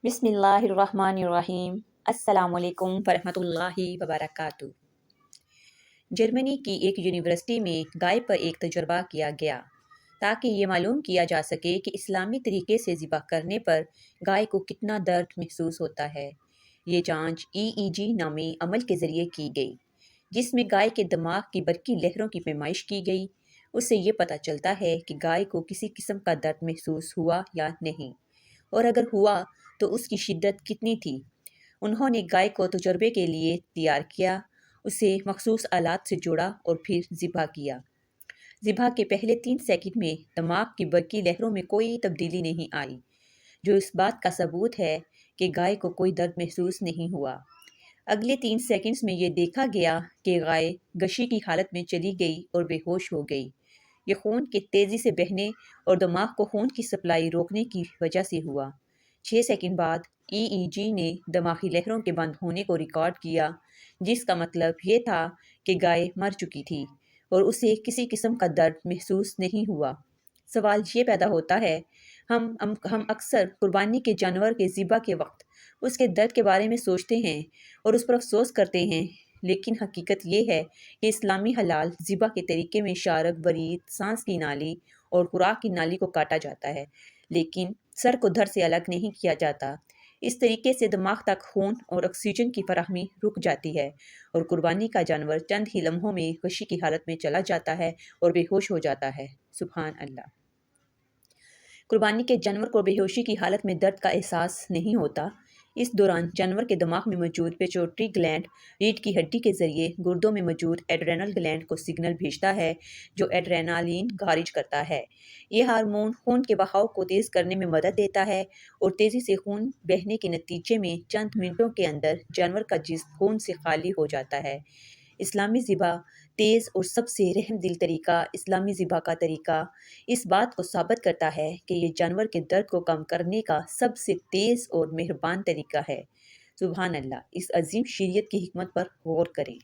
بسم اللہ الرحمن الرحیم۔ السلام علیکم ورحمۃ اللہ وبرکاتہ۔ جرمنی کی ایک یونیورسٹی میں گائے پر ایک تجربہ کیا گیا تاکہ یہ معلوم کیا جا سکے کہ اسلامی طریقے سے ذبح کرنے پر گائے کو کتنا درد محسوس ہوتا ہے۔ یہ جانچ EEG نامی عمل کے ذریعے کی گئی، جس میں گائے کے دماغ کی برقی لہروں کی پیمائش کی گئی۔ اس سے یہ پتہ چلتا ہے کہ گائے کو کسی قسم کا درد محسوس ہوا یا نہیں، اور اگر ہوا تو اس کی شدت کتنی تھی۔ انہوں نے گائے کو تجربے کے لیے تیار کیا، اسے مخصوص آلات سے جوڑا اور پھر ذبح کیا۔ ذبح کے پہلے 3 سیکنڈ میں دماغ کی برقی لہروں میں کوئی تبدیلی نہیں آئی، جو اس بات کا ثبوت ہے کہ گائے کو کوئی درد محسوس نہیں ہوا۔ اگلے 3 سیکنڈز میں یہ دیکھا گیا کہ گائے غشی کی حالت میں چلی گئی اور بے ہوش ہو گئی۔ یہ خون کے تیزی سے بہنے اور دماغ کو خون کی سپلائی روکنے کی وجہ سے ہوا۔ 6 سیکنڈ بعد EEG نے دماغی لہروں کے بند ہونے کو ریکارڈ کیا، جس کا مطلب یہ تھا کہ گائے مر چکی تھی اور اسے کسی قسم کا درد محسوس نہیں ہوا۔ سوال یہ پیدا ہوتا ہے، ہم اکثر قربانی کے جانور کے ذبح کے وقت اس کے درد کے بارے میں سوچتے ہیں اور اس پر افسوس کرتے ہیں، لیکن حقیقت یہ ہے کہ اسلامی حلال ذبح کے طریقے میں شارک، ورید، سانس کی نالی اور خوراک کی نالی کو کاٹا جاتا ہے، لیکن سر کو دھڑ سے الگ نہیں کیا جاتا۔ اس طریقے سے دماغ تک خون اور آکسیجن کی فراہمی رک جاتی ہے اور قربانی کا جانور چند ہی لمحوں میں غشی کی حالت میں چلا جاتا ہے اور بے ہوش ہو جاتا ہے۔ سبحان اللہ۔ قربانی کے جانور کو بے ہوشی کی حالت میں درد کا احساس نہیں ہوتا۔ اس دوران جانور کے دماغ میں موجود پیچوٹری گلینڈ ریڑھ کی ہڈی کے ذریعے گردوں میں موجود ایڈرینل گلینڈ کو سگنل بھیجتا ہے، جو ایڈرینالین خارج کرتا ہے۔ یہ ہارمون خون کے بہاؤ کو تیز کرنے میں مدد دیتا ہے اور تیزی سے خون بہنے کے نتیجے میں چند منٹوں کے اندر جانور کا جسم خون سے خالی ہو جاتا ہے۔ اسلامی ذبح تیز اور سب سے رحم دل طریقہ اسلامی ذبح کا طریقہ اس بات کو ثابت کرتا ہے کہ یہ جانور کے درد کو کم کرنے کا سب سے تیز اور مہربان طریقہ ہے۔ سبحان اللہ۔ اس عظیم شریعت کی حکمت پر غور کریں۔